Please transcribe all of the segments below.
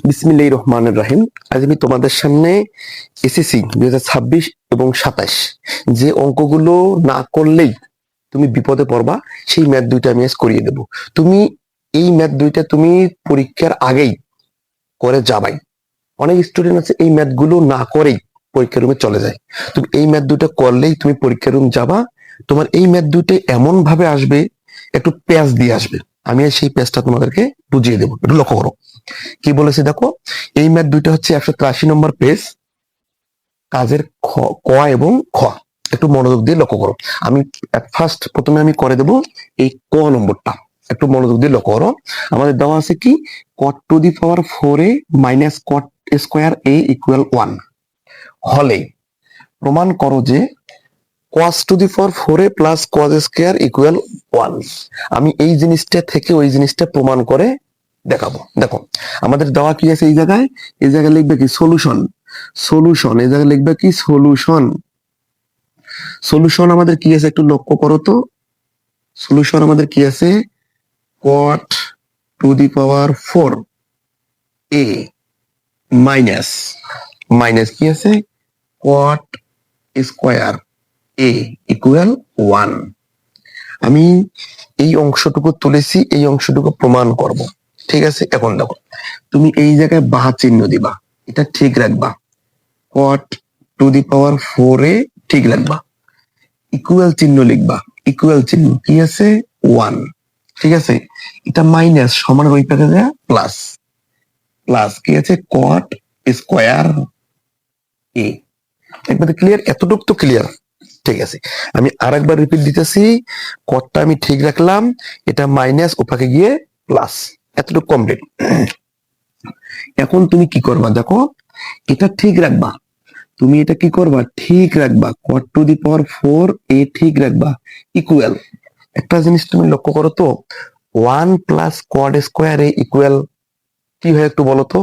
বিসমিল্লাহির রহমানির রহিম। আজ আমি তোমাদের সামনে এসএসসি 2026 এবং 27 যে অঙ্কগুলো না করলেই তুমি বিপদে পড়বা, সেই ম্যাথ দুইটা আমি আজ করিয়ে দেব। তুমি এই ম্যাথ দুইটা তুমি পরীক্ষার আগেই করে যাবাই। অনেক স্টুডেন্ট আছে এই ম্যাথ গুলো না করেই পরীক্ষা রুমে চলে যায়। তুমি এই ম্যাথ দুইটা করলেই তুমি পরীক্ষা রুম যাবা। তোমার এই ম্যাথ দুইটা এমন ভাবে আসবে, একটু প্যাচ দিয়ে আসবে। আমি সেই প্যাচটা তোমাদেরকে বুঝিয়ে দেবো, একটু লক্ষ্য করো কি বলেছে দেখো। এই ম্যাথ দুইটা হচ্ছে 183 নম্বর পেজ, কাজের ক এবং খ। একটু মনোযোগ দিয়ে লক্ষ্য করো। আমি ফার্স্ট প্রথমে আমি করে দেব এই ক নম্বরটা, একটু মনোযোগ দিয়ে লক্ষ্য করো। আমাদের দেওয়া আছে কি, cot two the power 4a minus cot square a equal 1 হলে প্রমাণ করো যে cos to the power 4a plus cos square equal 1। আমি এই জিনিসটা থেকে ওই জিনিসটা প্রমাণ করে দেখাবো। দেখো আমাদের দেওয়া কি আছে, এই জায়গায় লিখবে কি সলিউশন। এই জায়গায় লিখবে কি সলিউশন আমাদের কি আছে একটু লক্ষ্য করো তো। সলিউশন আমাদের কি আছে, cot two the power 4a minus কি আছে, cot স্কোয়ার a ইকুয়াল 1। আমি এই অংশটুকু তুলেছি, এই অংশটুকু প্রমাণ করব। ঠিক আছে, এখন দেখো তুমি এই জায়গায় বা চিহ্ন দিবা, এটা ঠিক রাখবা। cot two the power 4a ঠিক রাখবা, ইকুয়াল চিহ্ন লিখবা। ইকুয়াল চিহ্ন কি আছে, 1। ঠিক আছে, এটা মাইনাস সমান ওই পাশে দেয়া প্লাস, কি আছে cot স্কোয়ার a। একবারে ক্লিয়ার, এতটুকু তো ক্লিয়ার। ঠিক আছে, আমি আরেকবার রিপিট দিতেছি। কটটা আমি ঠিক রাখলাম, এটা মাইনাস ওপাকে গিয়ে প্লাস, এতটুকু কমপ্লিট। এখন তুমি কি করবা দেখো, এটা ঠিক রাখবা। তুমি এটা কি করবা, ঠিক রাখবা। cot two the power 4a ঠিক রাখবা, ইকুয়াল। একটা জিনিস তুমি লক্ষ্য করো তো, 1 plus cot square a equal কি হয় একটু বলো তো।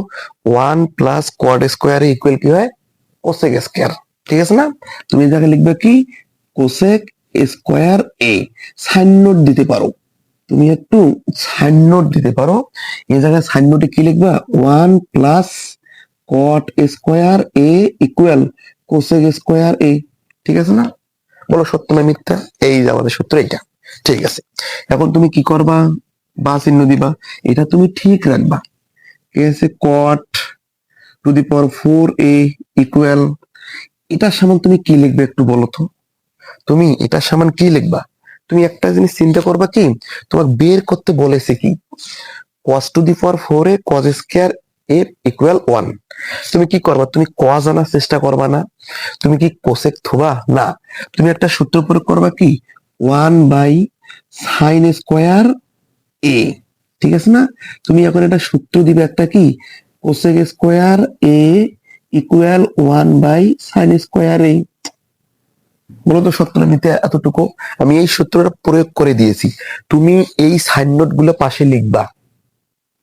1 plus cot square a equal কি হয়, কোসেক স্কোয়ার। ঠিক আছে না, তুমি এই জায়গায় লিখবে কি, cosec square a। Sine note দিতে পারো, তুমি একটু সাইন নোট দিতে পারো। এই জায়গায় সাইন নোটে কি লিখবা, 1 plus cot square a equal cosec square a। ঠিক আছে না, বলো সত্য না মিথ্যা। এই যে আমাদের সূত্র এইটা। ঠিক আছে, এখন তুমি কি করবা, বা চিহ্ন দিবা, এটা তুমি ঠিক রাখবা। ঠিক আছে, cot two the power 4a equal, এটার সমান তুমি কি লিখবে একটু বলো তো। তুমি এটার সমান কি লিখবা, তুমি একটা জিনিস চিন্তা করবা কি, তোমাকে বের করতে বলেছে কি, cos to the power 4a cos square a equal 1। তুমি কি করবা, তুমি cos আনার চেষ্টা করবা না, তুমি কি কোসেক থুবা না, তুমি একটা সূত্র প্রয়োগ করবা কি, 1 বাই সাইন স্কয়ার a। ঠিক আছে না, তুমি এখন একটা সূত্র দিবে একটা কি, cosec square a equal 1 by sine square a। মূলত সত্য নিতে এতটুকু আমি এই সূত্রটা প্রয়োগ করে দিয়েছি, তুমি এই সাইন নোট গুলো পাশে লিখবা।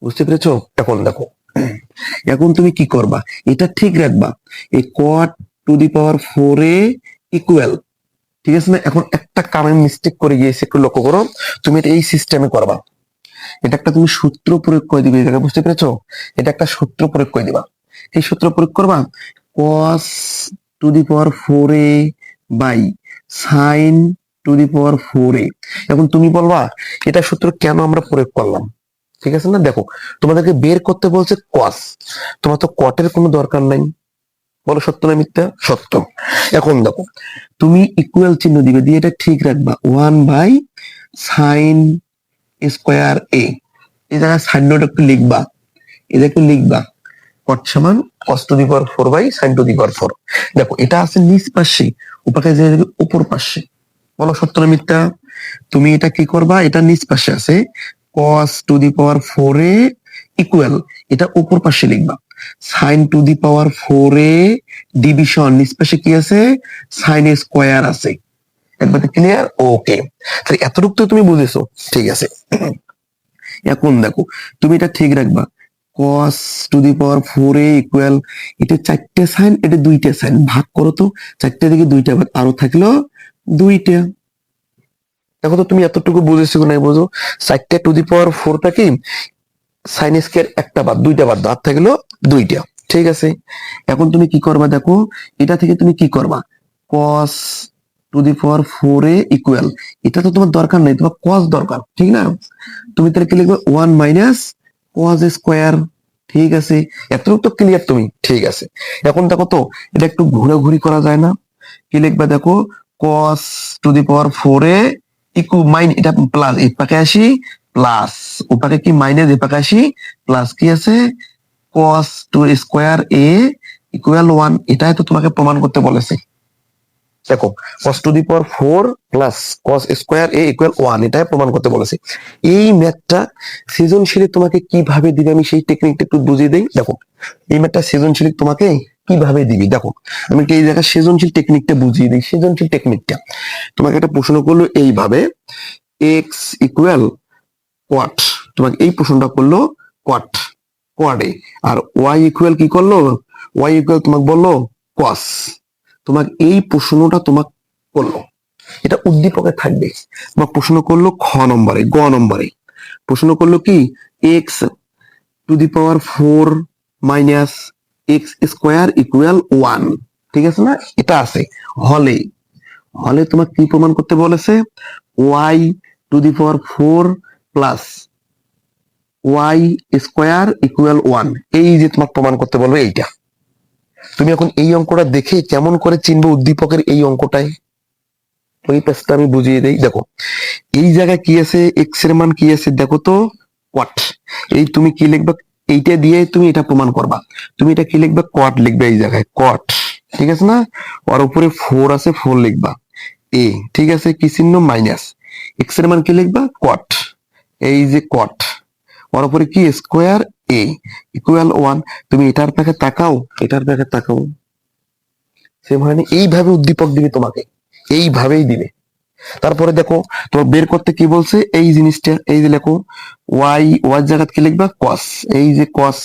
বুঝতে পেরেছো, এখন দেখো এখন তুমি কি করবা, এটা ঠিক রাখবা, এই cot two the power 4a equal. ঠিক আছে না, এখন একটা কারণে মিস্টেক করে গিয়েছে, একটু লক্ষ্য করো। তুমি এটা এই সিস্টেমে করবা, এটা একটা তুমি সূত্র প্রয়োগ করে দিবে। এটা বুঝতে পেরেছো, এটা একটা সূত্র প্রয়োগ করে দিবা। এই সূত্র প্রয়োগ করবা, cos to the power 4a by sine to the power 4a। এখন তুমি বলবা এটা সূত্র কেন আমরা প্রয়োগ করলাম। ঠিক আছে না, দেখো তোমাদেরকে বের করতে বলছে cos, তোমার তো কটের কোনো দরকার নাই। বলো সত্য না মিথ্যা, সত্য। এখন দেখো তুমি ইকুয়াল চিহ্ন দিবে, দিয়ে এটা ঠিক রাখবা, 1 বাই সাইন স্কোয়ার a। এই জায়গায় সাইন নোট একটু লিখবা, এটা একটু লিখবা, cot সমান cos to the power 4 by sin to the power 4। দেখো এটা আছে নিচ পাশে, ওপাকে যে উপর পাশে। বলো সত্য না মিথ্যা, তুমি এটা কি করবা, এটা নিচ পাশে আছে, cos to the power 4a equal, এটা উপর পাশে লিখবা, sin to the power 4a division নিচ পাশে কি আছে, sin স্কোয়ার আছে। একবার ক্লিয়ার, ওকে। তাহলে এতটুকু তো তুমি বুঝেছো। ঠিক আছে, এখন দেখো তুমি এটা ঠিক রাখবা, cos to the power 4a equal, এটা 4টে সাইন, এটা 2টে সাইন, ভাগ করো তো, 4টে থেকে 2টা ভাগ, আরো থাকলো 2টা। দেখো তো তুমি এতটুকু বুঝেছো নাই, বুঝো 4টে টু দি পাওয়ার 4টা কি সাইন স্কয়ার একটা বাদ, দুইটা বাদ, হাত থেকে গেল দুইটা। ঠিক আছে, এখন তুমি কি করবা দেখো, এটা থেকে তুমি কি করবা, cos to the power 4a equal, এটা তো তোমার দরকার নেই, তোমার cos দরকার, ঠিক না? তুমি তাহলে কি লিখবে 1 মাইনাস cos স্কয়ার। ঠিক আছে, এতটুকু তো ক্লিয়ার তুমি। ঠিক আছে, এখন দেখো তো এটা একটু ঘোরাঘুরি করা যায় না? কি লিখবে দেখো, cos to the power 4a ইকু মাইন, এটা প্লাস, এই পাকে আসি প্লাস, ও পাকে কি মাইনাস, এই পাকে আসি প্লাস, কি আছে cos to square a equal 1, এটাই তো তোমাকে প্রমাণ করতে বলেছে। দেখো cos to the power 4 plus cos square a equal 1, এটাই প্রমাণ করতে বলেছে। এই ম্যাথটা সৃজনশীলে তোমাকে কিভাবে দিবে আমি সেই টেকনিকটা একটু বুঝিয়ে দেই। দেখো এই ম্যাথটা সৃজনশীল তোমাকে কিভাবে দিবি, দেখো আমি এই জায়গায় সৃজনশীল টেকনিকটা বুঝিয়ে দিই। সৃজনশীল টেকনিকটা তোমাকে একটা প্রশ্ন করলো এইভাবে, x ইকুয়াল কোয়াট, তোমাকে এই প্রশ্নটা করলো কোয়াট, কোয়াডে, আর y ইকুয়াল কি করলো, y ইকুয়াল তোমাকে বললো cos, তোমাকে এই প্রশ্নটা তোমাকে করলো, এটা উদ্দীপকে থাকবে। তোমাকে প্রশ্ন করলো খ নম্বরে, গ নম্বরে প্রশ্ন করলো কি, x two the power 4 minus x square equal 1, ঠিক আছে না? এটা আছে হলে, হলে তোমাকে কি প্রমাণ করতে বলেছে, Y to the power 4 plus Y square equal 1, এই যে তোমাকে প্রমাণ করতে বলবে এইটা। তুমি এখন এই অঙ্কটা দেখে কেমন করে চিনবে উদ্দীপকের এই অঙ্কটাই, ওই পেজটা আমি বুঝিয়ে দেই। দেখো এই জায়গায় কি আছে, এক্স এর মান কি আছে দেখো তো, কট, এই তুমি কি লিখবে, এইটা দিয়ে তুমি এটা প্রমাণ করবা, তুমি এটা কি লিখবে, কট লিখবে এই জায়গায় কট, ঠিক আছে না? ওর উপরে 4 আছে, 4 লিখবা, এ, ঠিক আছে, কি চিহ্ন মাইনাস, এক্স এর মান কি লিখবা, কট, এই যে কট, ওর উপরে কি স্কোয়ার এ ইকুয়াল 1, তুমি এটার দিকে তাকাও, এটার দিকে তাকাও, সেম হয়নি? এইভাবে উদ্দীপক দিবে তোমাকে, এইভাবেই দিবে। তারপরে দেখো তোমার বের করতে কি বলছে, এই জিনিসটা, এই যে লেখো ওয়াই, ওয়াই জায়গা কি লিখবা, কস, এই যে cos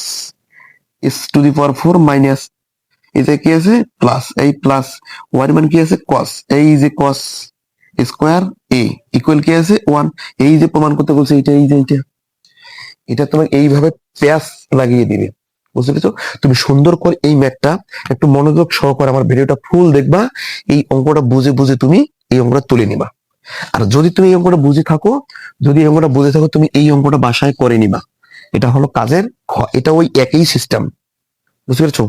s to the power 4 minus, এটা কি আছে প্লাস, এই প্লাস ওয়াই মান কি আছে কস, এই যে কস স্কোয়ার এ ইকুয়াল কি আছে 1, এই যে প্রমাণ করতে বলছে এটা, এই যে এটা, এটা তোমাকে এইভাবে প্যাস লাগিয়ে দিবে, বুঝতে পেরেছো? তুমি সুন্দর করে এই ম্যাথটা একটু মনোযোগ সহকারে আমার ভিডিওটা ফুল দেখবা, এই অঙ্কটা বুঝে বুঝে তুমি এই অঙ্কটা তুলে নিবা। আর যদি তুমি এই অঙ্কটা বুঝে থাকো, যদি এই অঙ্কটা বুঝে থাকো, তুমি এই অঙ্কটা বাসায় করে নিবা। এটা হলো কাজের খ, এটা ওই একই সিস্টেম, বুঝতে পেরেছো?